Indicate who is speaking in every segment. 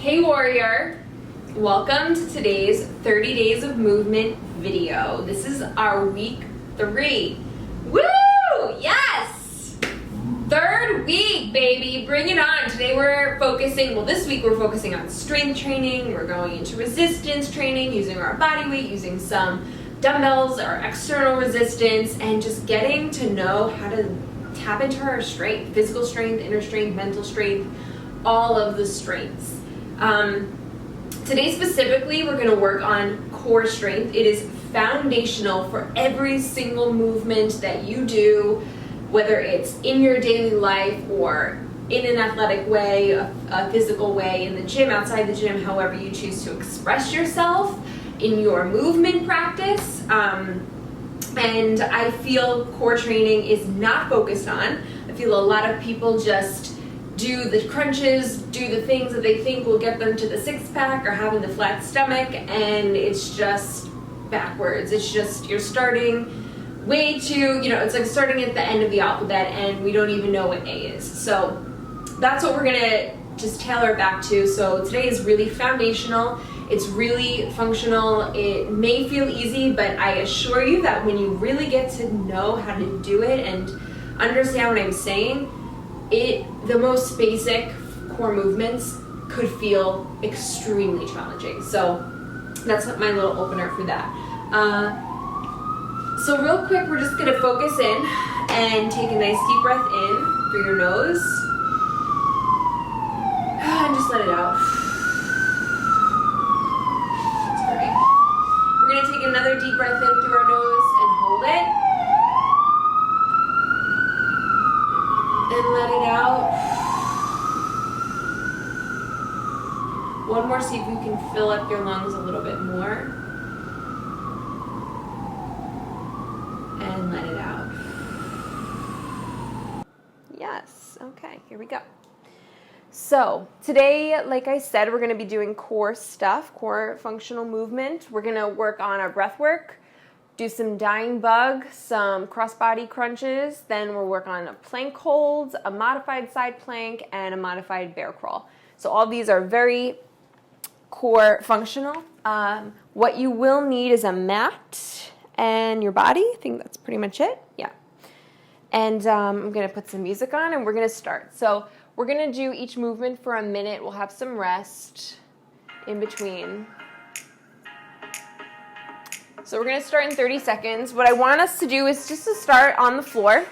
Speaker 1: Hey Warrior, welcome to today's 30 Days of Movement video. This is our week 3. Woo! Yes! Third week, baby, bring it on. Today we're focusing, this week we're focusing on strength training. We're going into resistance training, using our body weight, using some dumbbells or external resistance, and just getting to know how to tap into our strength, physical strength, inner strength, mental strength, all of the strengths. Today specifically, we're going to work on core strength. It is foundational for every single movement that you do, whether it's in your daily life or in an athletic way, a physical way, in the gym, outside the gym, however you choose to express yourself in your movement practice. And I feel core training is not focused on. I feel a lot of people just do the crunches, do the things that they think will get them to the six-pack or having the flat stomach, and it's just backwards. It's just, you're starting way too, it's like starting at the end of the alphabet and we don't even know what A is. So that's what we're gonna just tailor it back to. So today is really foundational. It's really functional. It may feel easy, but I assure you that when you really get to know how to do it and understand what I'm saying, the most basic core movements could feel extremely challenging. So that's my little opener for that. So real quick, we're just gonna focus in and take a nice deep breath in through your nose. And just let it out. That's great. We're gonna take another deep breath in through our nose and hold it. And let it out. One more, see if you can fill up your lungs a little bit more. And let it out. Yes, okay, here we go. So today, like I said, we're gonna be doing core stuff, core functional movement. We're gonna work on our breath work, do some dying bug, some cross-body crunches, then we'll work on a plank hold, a modified side plank, and a modified bear crawl. So all these are very core functional. What you will need is a mat and your body. I think that's pretty much it, yeah. And I'm gonna put some music on and we're gonna start. So we're gonna do each movement for a minute. We'll have some rest in between. So we're gonna start in 30 seconds. What I want us to do is just to start on the floor,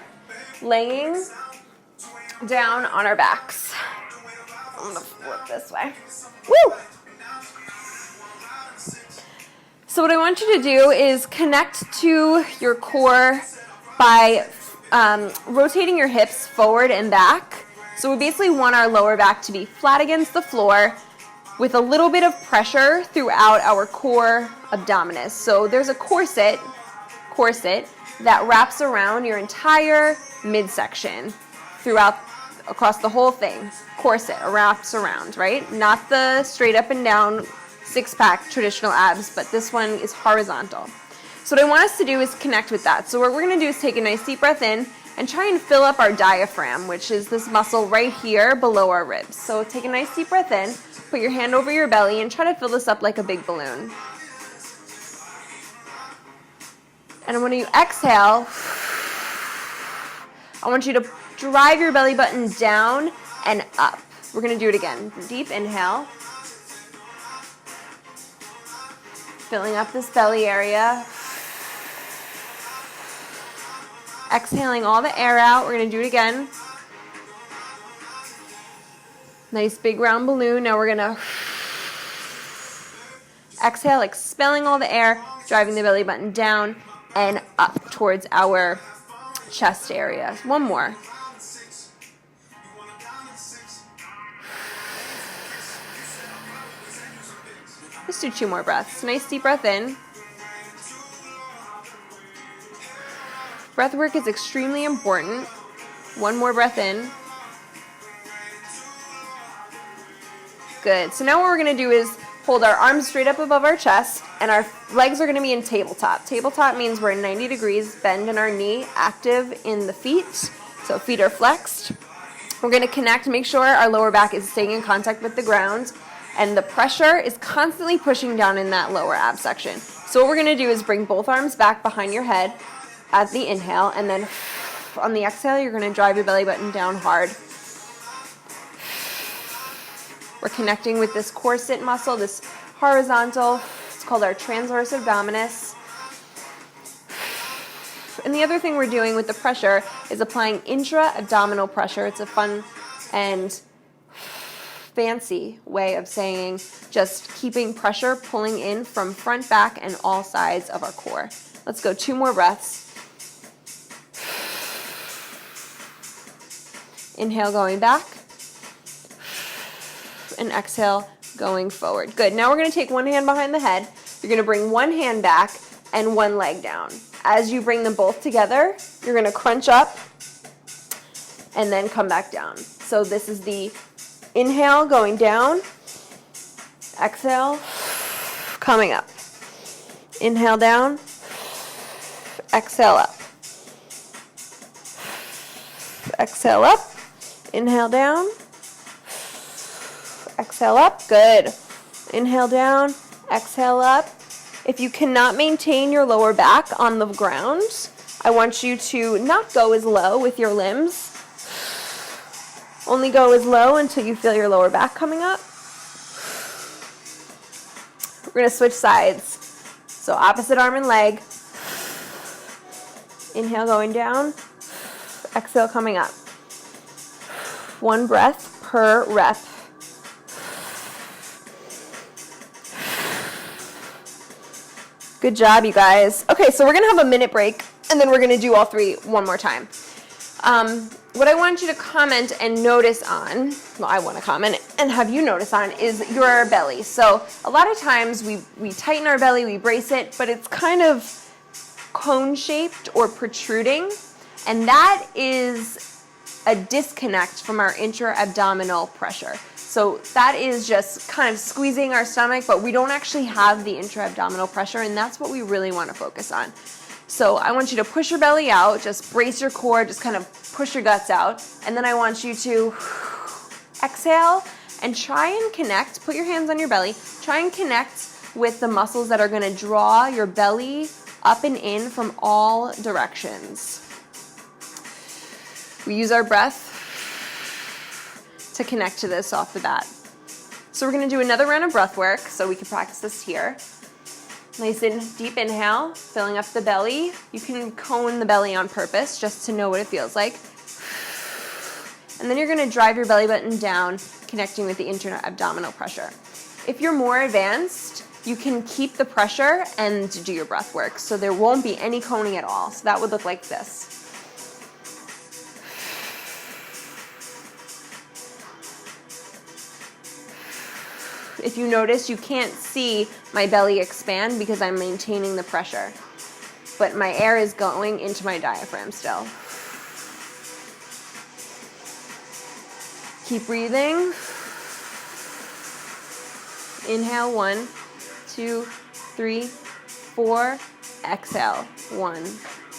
Speaker 1: laying down on our backs. I'm gonna flip this way. Woo! So what I want you to do is connect to your core by rotating your hips forward and back. So we basically want our lower back to be flat against the floor with a little bit of pressure throughout our core abdominis. So there's a corset that wraps around your entire midsection across the whole thing. Corset wraps around, right? Not the straight up and down six-pack traditional abs, but this one is horizontal. So what I want us to do is connect with that. So what we're gonna do is take a nice deep breath in and try and fill up our diaphragm, which is this muscle right here below our ribs. So take a nice deep breath in, put your hand over your belly, and try to fill this up like a big balloon. And when you exhale, I want you to drive your belly button down and up. We're gonna do it again. Deep inhale. Filling up this belly area. Exhaling all the air out. We're gonna do it again. Nice big round balloon. Now we're gonna exhale, expelling all the air, driving the belly button down and up towards our chest area. One more. Let's do 2 more breaths. Nice deep breath in. Breath work is extremely important. 1 more breath in. Good. So now what we're going to do is hold our arms straight up above our chest, and our legs are going to be in tabletop. Tabletop means we're 90 degrees, bend in our knee, active in the feet. So feet are flexed. We're going to connect, make sure our lower back is staying in contact with the ground. and the pressure is constantly pushing down in that lower ab section. So what we're going to do is bring both arms back behind your head at the inhale, and then on the exhale, you're going to drive your belly button down hard. We're connecting with this core sit muscle, this horizontal. It's called our transverse abdominis. And the other thing we're doing with the pressure is applying intra-abdominal pressure. It's a fun and fancy way of saying just keeping pressure pulling in from front, back, and all sides of our core. Let's go 2 more breaths. Inhale, going back. And exhale, going forward. Good. Now we're going to take one hand behind the head. You're going to bring one hand back and one leg down. As you bring them both together, you're going to crunch up and then come back down. So this is the inhale going down, exhale, coming up. Inhale down, exhale up. Exhale up, inhale down, exhale up, good. Inhale down, exhale up. If you cannot maintain your lower back on the ground, I want you to not go as low with your limbs. Only go as low until you feel your lower back coming up. We're going to switch sides. So opposite arm and leg. Inhale going down, exhale coming up. 1 breath per rep. Good job, you guys. Okay, so we're going to have a minute break, and then we're going to do all 3 one more time. What I want you to comment and notice on, well, I want to comment and have you notice on, is your belly. So a lot of times we tighten our belly, we brace it, but it's kind of cone-shaped or protruding, and that is a disconnect from our intra-abdominal pressure. So that is just kind of squeezing our stomach, but we don't actually have the intra-abdominal pressure, and that's what we really want to focus on. So I want you to push your belly out, just brace your core, just kind of push your guts out, and then I want you to exhale and try and connect, put your hands on your belly, try and connect with the muscles that are going to draw your belly up and in from all directions. We use our breath to connect to this off the bat. So we're going to do another round of breath work, so we can practice this here. Nice and deep inhale, filling up the belly. You can cone the belly on purpose just to know what it feels like. And then you're going to drive your belly button down, connecting with the intra-abdominal pressure. If you're more advanced, you can keep the pressure and do your breath work, so there won't be any coning at all. So that would look like this. If you notice, you can't see my belly expand because I'm maintaining the pressure, but my air is going into my diaphragm still. Keep breathing. Inhale, 1, 2, 3, 4. Exhale, 1,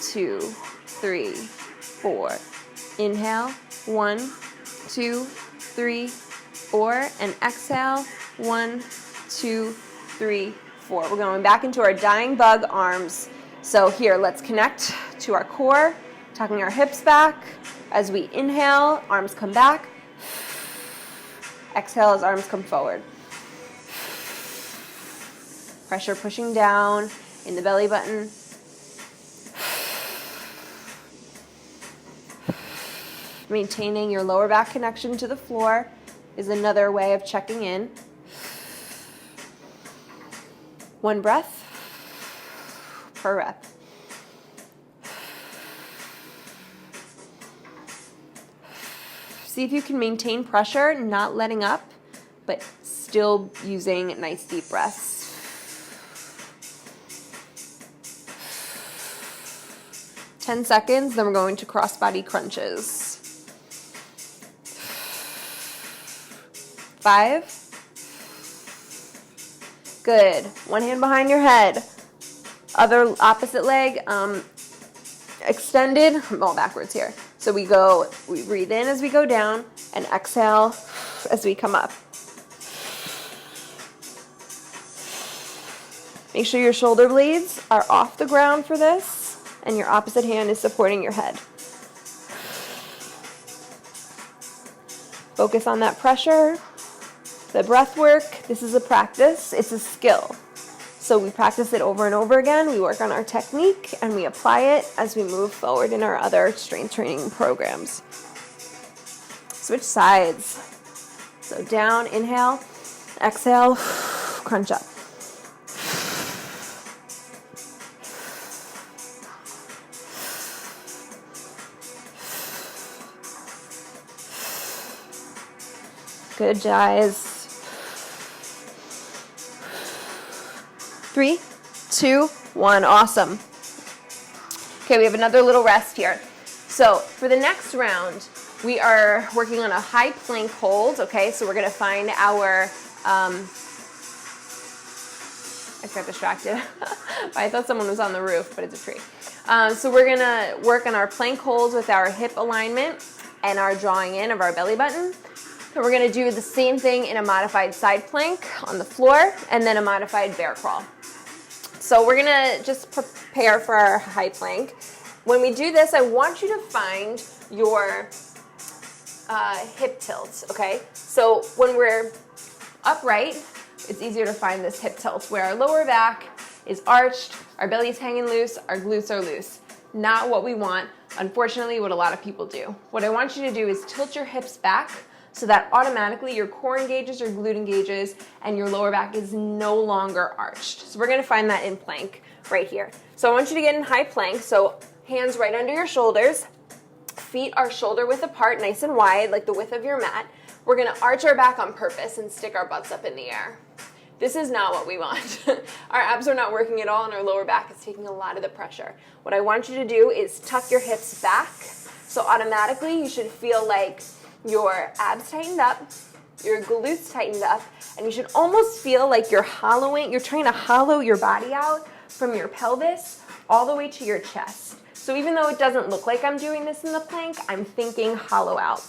Speaker 1: 2, 3, 4. Inhale, 1, 2, 3, 4, and exhale, 1, 2, 3, 4. We're going back into our dying bug arms. So here, let's connect to our core, tucking our hips back. As we inhale, arms come back. Exhale as arms come forward. Pressure pushing down in the belly button. Maintaining your lower back connection to the floor is another way of checking in. 1 breath per rep. See if you can maintain pressure, not letting up, but still using nice deep breaths. 10 seconds, then we're going to cross-body crunches. 5. Good. One hand behind your head. Other opposite leg extended. I'm all backwards here. So we breathe in as we go down and exhale as we come up. Make sure your shoulder blades are off the ground for this, and your opposite hand is supporting your head. Focus on that pressure, the breath work. This is a practice, it's a skill. So we practice it over and over again, we work on our technique, and we apply it as we move forward in our other strength training programs. Switch sides. So down, inhale, exhale, crunch up. Good, guys. 3, 2, 1. Awesome. Okay, we have another little rest here. So for the next round, we are working on a high plank hold, okay? So we're going to find our, I got distracted. I thought someone was on the roof, but it's a tree. So we're going to work on our plank holds with our hip alignment and our drawing in of our belly button. And we're going to do the same thing in a modified side plank on the floor and then a modified bear crawl. So we're going to just prepare for our high plank. When we do this, I want you to find your hip tilt, okay? So when we're upright, it's easier to find this hip tilt where our lower back is arched, our belly's hanging loose, our glutes are loose. Not what we want, unfortunately, what a lot of people do. What I want you to do is tilt your hips back so that automatically your core engages, your glute engages, and your lower back is no longer arched. So we're gonna find that in plank right here. So I want you to get in high plank, so hands right under your shoulders, feet are shoulder width apart, nice and wide, like the width of your mat. We're gonna arch our back on purpose and stick our butts up in the air. This is not what we want. Our abs are not working at all and our lower back is taking a lot of the pressure. What I want you to do is tuck your hips back, so automatically you should feel like your abs tightened up, your glutes tightened up, and you should almost feel like you're trying to hollow your body out from your pelvis all the way to your chest. So even though it doesn't look like I'm doing this in the plank, I'm thinking hollow out.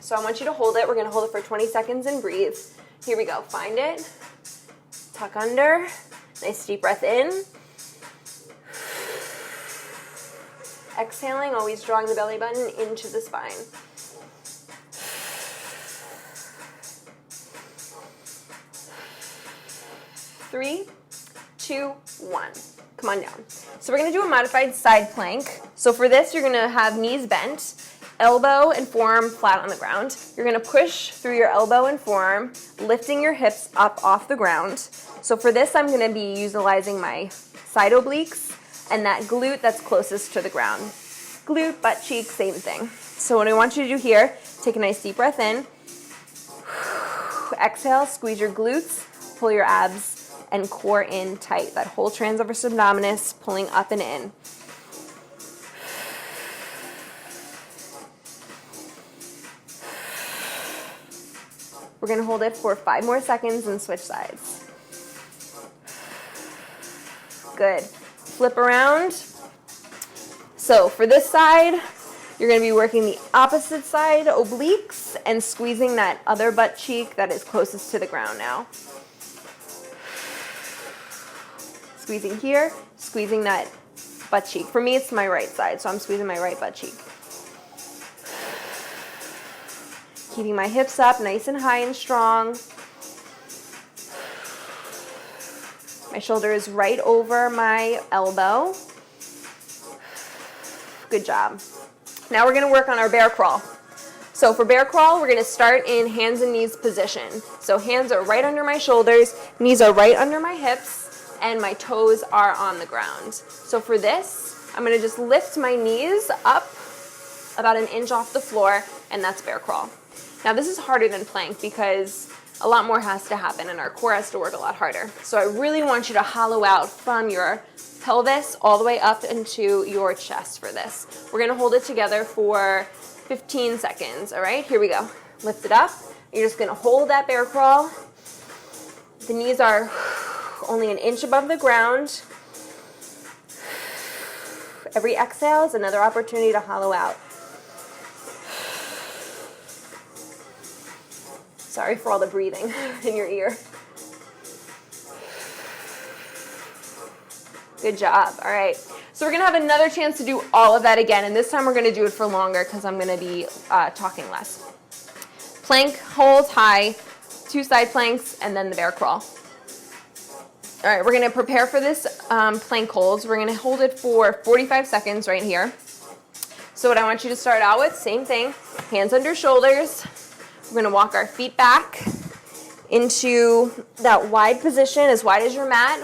Speaker 1: So I want you to hold it. We're gonna hold it for 20 seconds and breathe. Here we go, find it. Tuck under, nice deep breath in. Exhaling, always drawing the belly button into the spine. 3, 2, 1. Come on down. So we're going to do a modified side plank. So for this, you're going to have knees bent, elbow and forearm flat on the ground. You're going to push through your elbow and forearm, lifting your hips up off the ground. So for this, I'm going to be utilizing my side obliques and that glute that's closest to the ground. Glute, butt cheek, same thing. So what I want you to do here, take a nice deep breath in. Exhale, squeeze your glutes, pull your abs and core in tight. That whole transverse abdominis pulling up and in. We're gonna hold it for 5 more seconds and switch sides. Good. Flip around. So for this side, you're gonna be working the opposite side, obliques, and squeezing that other butt cheek that is closest to the ground now. Squeezing here, squeezing that butt cheek. For me, it's my right side, so I'm squeezing my right butt cheek. Keeping my hips up nice and high and strong. My shoulder is right over my elbow. Good job. Now we're gonna work on our bear crawl. So for bear crawl, we're gonna start in hands and knees position. So hands are right under my shoulders, knees are right under my hips, and my toes are on the ground. So for this, I'm gonna just lift my knees up about an inch off the floor, and that's bear crawl. Now this is harder than plank because a lot more has to happen and our core has to work a lot harder. So I really want you to hollow out from your pelvis all the way up into your chest for this. We're gonna hold it together for 15 seconds, all right? Here we go. Lift it up. You're just gonna hold that bear crawl. The knees are only an inch above the ground. Every exhale is another opportunity to hollow out. Sorry for all the breathing in your ear. Good job. All right. So we're going to have another chance to do all of that again, and this time we're going to do it for longer because I'm going to be talking less. Plank, hold high, 2 side planks, and then the bear crawl. All right, we're going to prepare for this plank holds. We're going to hold it for 45 seconds right here. So what I want you to start out with, same thing, hands under shoulders. We're going to walk our feet back into that wide position, as wide as your mat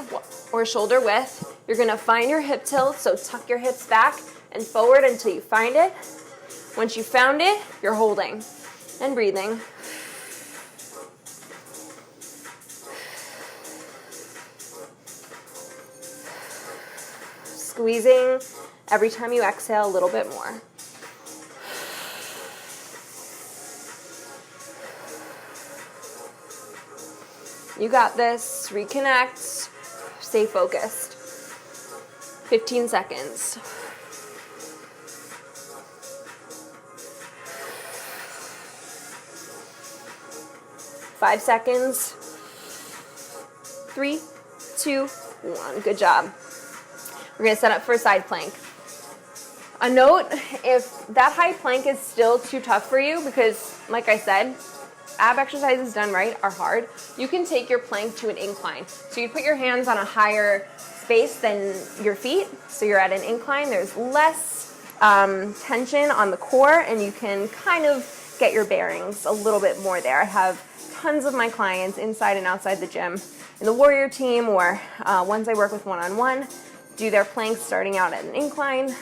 Speaker 1: or shoulder width. You're going to find your hip tilt, so tuck your hips back and forward until you find it. Once you found it, you're holding and breathing. Squeezing every time you exhale a little bit more. You got this. Reconnect. Stay focused. 15 seconds. Five seconds. 3, 2, 1. Good job. We're going to set up for a side plank. A note, if that high plank is still too tough for you, because like I said, ab exercises done right are hard, you can take your plank to an incline. So you put your hands on a higher space than your feet, so you're at an incline. There's less tension on the core, and you can kind of get your bearings a little bit more there. I have tons of my clients inside and outside the gym in the warrior team, or ones I work with one-on-one, do their planks starting out at an incline.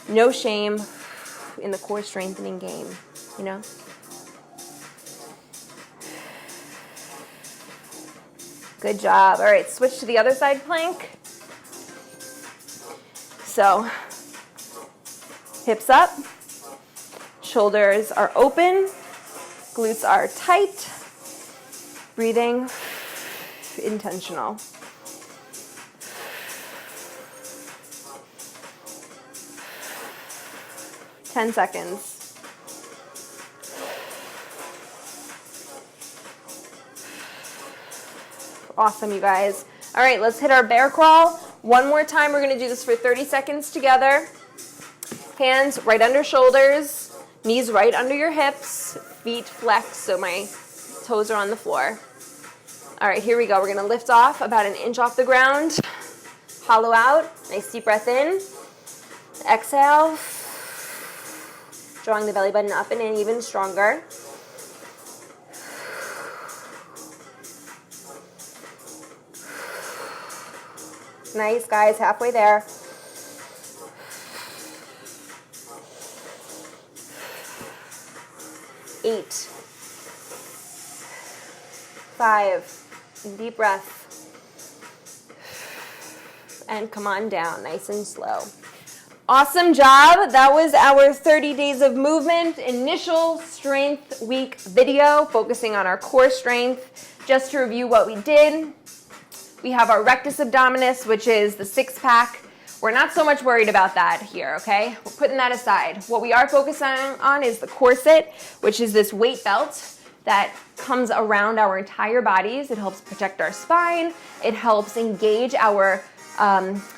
Speaker 1: No shame in the core strengthening game, you know? Good job. All right, switch to the other side plank. So, hips up, shoulders are open, glutes are tight, breathing, intentional. Ten seconds. Awesome, you guys. All right, let's hit our bear crawl. One more time, we're gonna do this for 30 seconds together. Hands right under shoulders, knees right under your hips, feet flexed so my toes are on the floor. All right, here we go. We're gonna lift off about an inch off the ground. Hollow out, nice deep breath in. Exhale. Drawing the belly button up and in even stronger. Nice, guys, halfway there. Eight. 5. Deep breath. And come on down, nice and slow. Awesome job. That was our 30 days of movement initial strength week video focusing on our core strength. Just to review what we did, we have our rectus abdominis, which is the 6-pack. We're not so much worried about that here, okay? We're putting that aside. What we are focusing on is the corset, which is this weight belt that comes around our entire bodies. It helps protect our spine. It helps engage our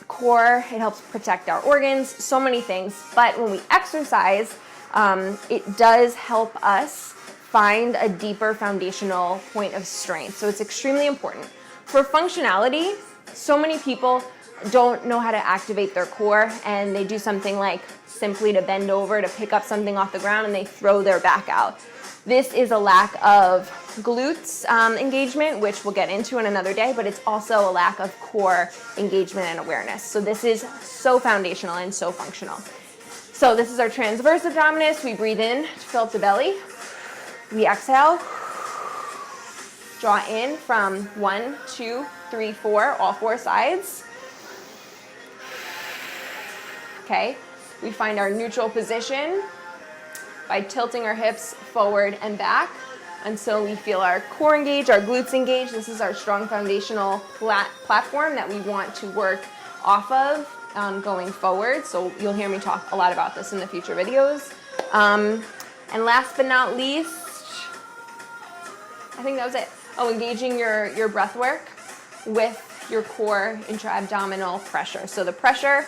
Speaker 1: core. It helps protect our organs, so many things. But when we exercise, it does help us find a deeper foundational point of strength. So it's extremely important. For functionality, so many people don't know how to activate their core, and they do something like simply to bend over to pick up something off the ground and they throw their back out. This is a lack of glutes engagement, which we'll get into in another day, but it's also a lack of core engagement and awareness. So this is so foundational and so functional. So this is our transverse abdominis. We breathe in to fill up the belly. We exhale. Draw in from 1, 2, 3, 4, all 4 sides. Okay, we find our neutral position by tilting our hips forward and back until we feel our core engage, our glutes engage. This is our strong foundational platform that we want to work off of going forward. So you'll hear me talk a lot about this in the future videos. And last but not least, I think that was it. Oh, engaging your breath work with your core intra-abdominal pressure. So the pressure,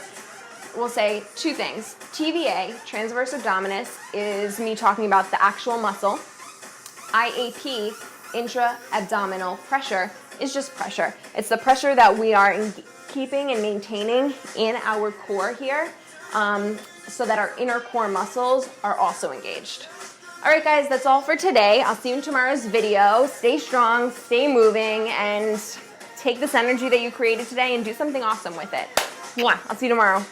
Speaker 1: we'll say two things. TVA, transverse abdominis, is me talking about the actual muscle. IAP, intra-abdominal pressure, is just pressure. It's the pressure that we are keeping and maintaining in our core here, so that our inner core muscles are also engaged. All right, guys, that's all for today. I'll see you in tomorrow's video. Stay strong, stay moving, and take this energy that you created today and do something awesome with it. Mwah. I'll see you tomorrow.